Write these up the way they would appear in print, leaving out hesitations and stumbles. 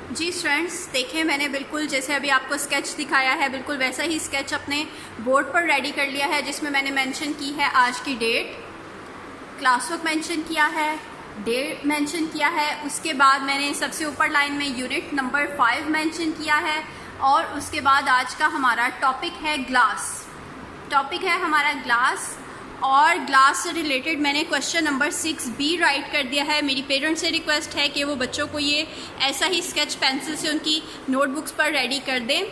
जी students, देखें मैंने बिल्कुल जैसे अभी आपको स्केच दिखाया है बिल्कुल वैसा ही स्केच अपने बोर्ड पर रेडी कर लिया है, जिसमें मैंने मेंशन की है आज की डेट, क्लास वर्क मेंशन किया है, डेट मेंशन किया है। उसके बाद मैंने सबसे ऊपर लाइन में यूनिट नंबर 5 मेंशन किया है और उसके बाद आज का हमारा टॉपिक है ग्लास। टॉपिक है हमारा ग्लास और ग्लास से रिलेटेड मैंने क्वेश्चन नंबर 6B राइट कर दिया है। मेरी पेरेंट्स से रिक्वेस्ट है कि वो बच्चों को ये ऐसा ही स्केच पेंसिल से उनकी नोटबुक्स पर रेडी कर दें।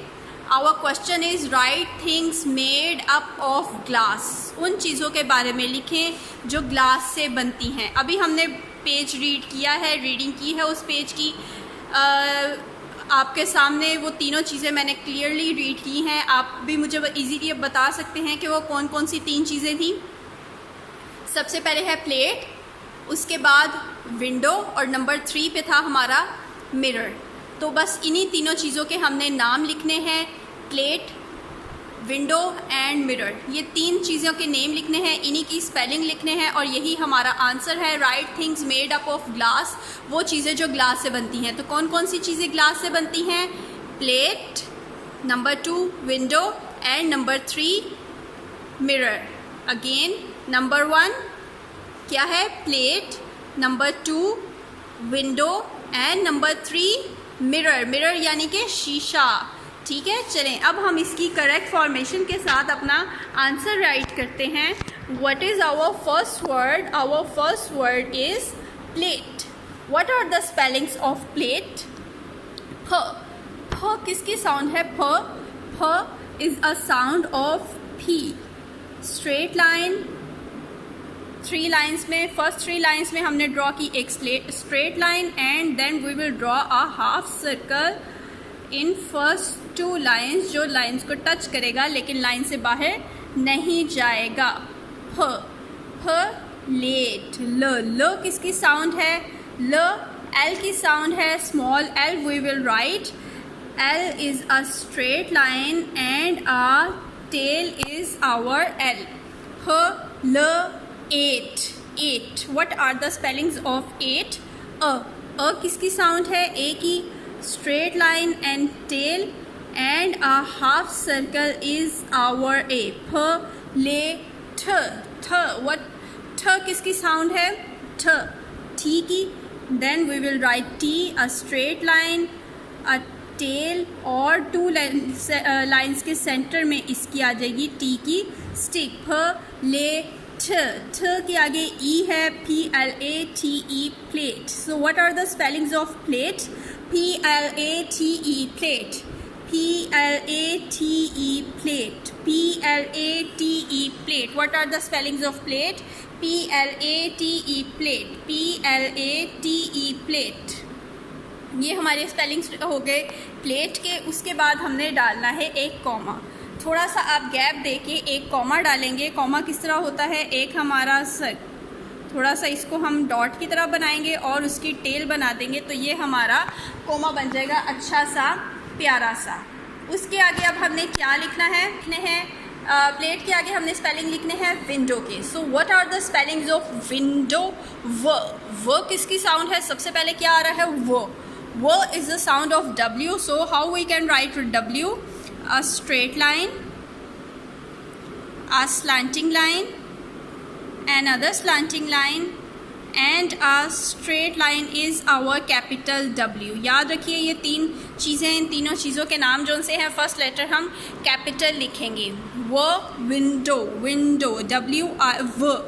Our question is write things made up of glass. उन चीज़ों के बारे में लिखें जो ग्लास से बनती हैं। अभी हमने पेज रीड किया है, रीडिंग की है उस पेज की। आपके सामने वो तीनों चीज़ें मैंने क्लियरली रीड की हैं। आप भी मुझे इजीली अब बता सकते हैं कि वो कौन कौन सी 3 चीज़ें थी। सबसे पहले है प्लेट, उसके बाद विंडो और नंबर 3 पे था हमारा मिरर। तो बस इन्हीं तीनों चीज़ों के हमने नाम लिखने हैं, प्लेट, विंडो एंड मिरर। ये 3 चीज़ों के नेम लिखने हैं, इन्हीं की स्पेलिंग लिखने हैं और यही हमारा आंसर है। Right things made up of glass, वो चीज़ें जो ग्लास से बनती हैं। तो कौन कौन सी चीज़ें ग्लास से बनती हैं? Plate, number 2 window and number 3 mirror. Again number 1 क्या है? Plate, number 2 window and number 3 mirror. Mirror यानी कि शीशा। ठीक है, चलें अब हम इसकी करेक्ट फॉर्मेशन के साथ अपना आंसर राइट करते हैं। What is our first word? Our first word is plate. What are the spellings of plate? फ। फ किसकी साउंड है? फ। फ इज़ अ साउंड ऑफ फी। स्ट्रेट लाइन, 3 लाइन्स में, फर्स्ट 3 लाइन्स में हमने ड्रॉ की एक straight line and then we will draw a half circle in first 2 lines, जो लाइन्स को टच करेगा लेकिन लाइन से बाहर नहीं जाएगा। फ। फ लेट। ल। ल किसकी साउंड है? ल एल की साउंड है, small L. We will write L is a straight line and a tail is our L. ह ल eight. Eight. What are the spellings of eight? अ। अ किसकी साउंड है? ए की, straight line and tail and a half circle is our A. फ ले ठ। ठ। व्हाट? ठ किसकी साउंड है? ठ। ठी की, then we will write T, a straight line, a tail और 2 लाइन्स के सेंटर में इसकी आ जाएगी टी की स्टिक। फ ले ठ। ठ के आगे ई है, PLATE plate. So what are the spellings of plate? PLATE plate. PLATE plate. PLATE plate. What are the spellings of plate? PLATE plate. PLATE plate. ये हमारे स्पेलिंग्स हो गए प्लेट के। उसके बाद हमने डालना है एक कॉमा। थोड़ा सा आप गैप देके एक कॉमा डालेंगे। कॉमा किस तरह होता है? एक हमारा थोड़ा सा इसको हम डॉट की तरह बनाएंगे और उसकी टेल बना देंगे, तो ये हमारा कॉमा बन जाएगा अच्छा सा, प्यारा सा। उसके आगे अब हमने क्या लिखना है? लिखने हैं प्लेट के आगे हमने स्पेलिंग लिखने हैं विंडो के। So what are the spellings of window? व। व किसकी साउंड है? सबसे पहले क्या आ रहा है? वो। W is the sound of W. So how we can write W? A straight line, a slanting line, another slanting line, and a straight line is our capital W. याद रखिए ये 3 चीज़ें, इन तीनों चीज़ों के नाम जो से हैं फर्स्ट लेटर हम कैपिटल लिखेंगे। वो window, window W I W,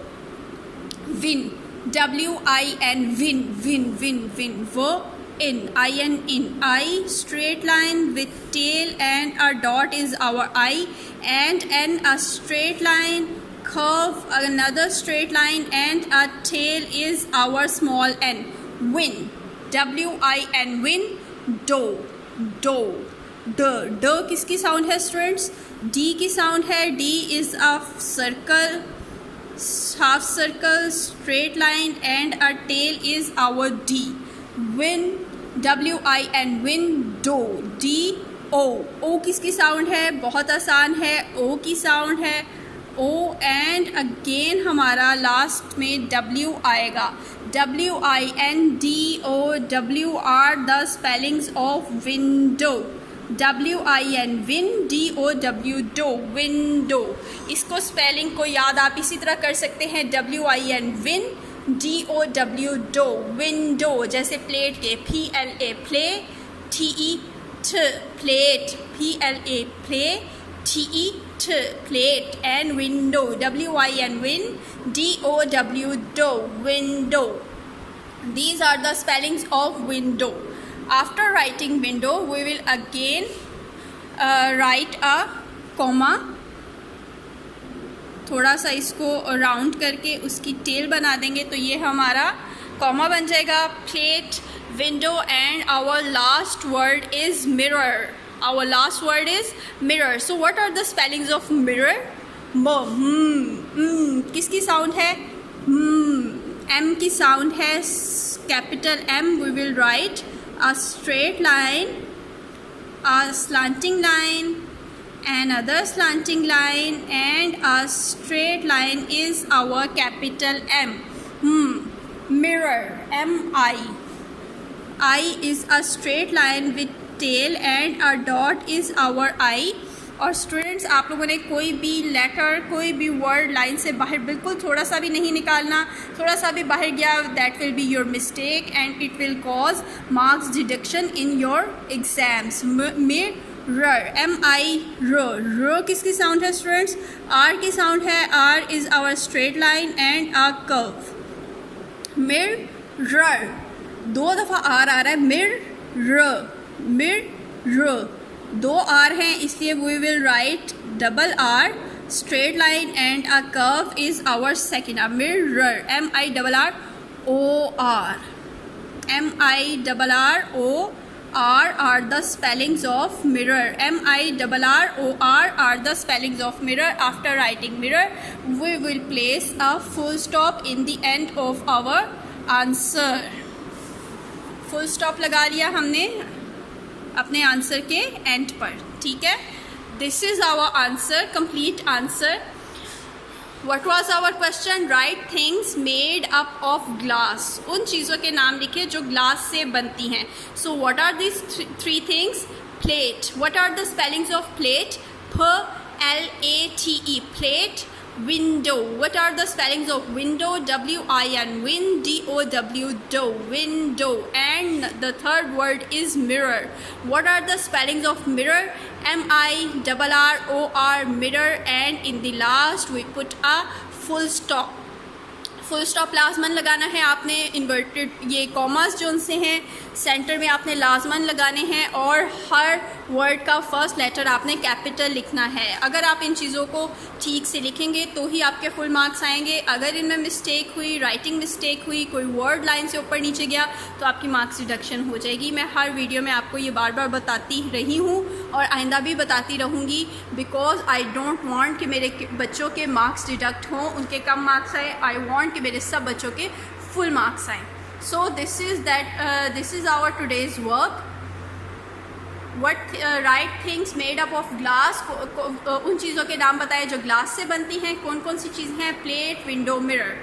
win WIN, win, win, win, win. वो in, IN, in. I straight line with tail and a dot is our I, and N a straight line, curve, another straight line and a tail is our small n. Win, WIN, win. Do, do, d. D किसकी sound है students? D की sound है। D is a circle, half circle, straight line and a tail is our D. Win, WIN, window. DO। O किसकी sound है? बहुत आसान है, O की साउंड है। O एंड अगेन हमारा लास्ट में W आएगा। WINDO are the spellings of window. WIN win DOW window. इसको स्पेलिंग को याद आप इसी तरह कर सकते हैं WIN win DOW window. जैसे प्लेट के PLA play TE t plate PLA play TE t plate and window WIN win DOW window. These are the spellings of window. After writing window, we will again write a comma. थोड़ा सा इसको round करके उसकी tell बना देंगे तो ये हमारा कॉमा बन जाएगा. Plate, window and our last word is mirror. Our last word is mirror. So what are the spellings of mirror? किसकी साउंड है? M की साउंड है. Capital M. We will write a straight line, a slanting line, another slanting line, and a straight line is our capital M. Mirror. MI. I is a straight line with tail and a dot is our eye. और students आप लोगों ने कोई भी letter, कोई भी word line से बाहर बिल्कुल थोड़ा सा भी नहीं निकालना. थोड़ा सा भी बाहर गया that will be your mistake and it will cause marks deduction in your exams. Mirror MI र किसकी साउंड है स्टूडेंट्स? R की साउंड है. R is hour straight line and a curve. Mirror दो दफ़ा R आ रहा है. मिरर दो R हैं इसलिए we will write double R. Straight line and a curve is our second. A mirror. MIRROR. MIRROR are the spellings of mirror. MIRROR are the spellings of mirror. After writing mirror, we will place a full stop in the end of our answer. Full stop लगा लिया हमने अपने answer के and पर. ठीक है. This is our answer, complete answer. What was our question? Write things made up of glass. उन चीज़ों के नाम लिखे जो ग्लास से बनती हैं. So what are this three things? Plate. What are the spellings of plate? PLATE plate. Window. What are the spellings of window? WIN win DOW window. And the third word is mirror. What are the spellings of mirror? MIRROR mirror. And in the last we put a full stop. Full stop लाजमन लगाना है आपने. Inverted ये commas जो उनसे हैं centre में आपने लाजमन लगाने हैं और हर वर्ड का फर्स्ट लेटर आपने कैपिटल लिखना है. अगर आप इन चीज़ों को ठीक से लिखेंगे तो ही आपके फुल मार्क्स आएंगे. अगर इनमें मिस्टेक हुई, राइटिंग मिस्टेक हुई, कोई वर्ड लाइन से ऊपर नीचे गया तो आपकी मार्क्स डिडक्शन हो जाएगी. मैं हर वीडियो में आपको ये बार बार बताती रही हूँ और आइंदा भी बताती रहूँगी बिकॉज आई डोंट वांट कि मेरे बच्चों के मार्क्स डिडक्ट हों, उनके कम मार्क्स आए. आई वांट कि मेरे सब बच्चों के फुल मार्क्स आएँ. So this is our today's work. What right things made up of glass. उन चीज़ों के नाम बताए जो ग्लास से बनती हैं. कौन कौन सी चीज़ें हैं? Plate, window, mirror.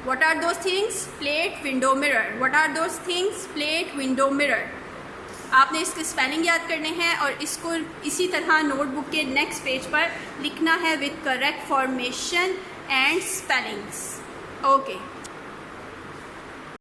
What are those things? Plate, window, mirror. What are those things? Plate, window, mirror. आपने इसके स्पेलिंग याद करने हैं और इसको इसी तरह नोटबुक के नेक्स्ट पेज पर लिखना है with correct formation and spellings. Okay.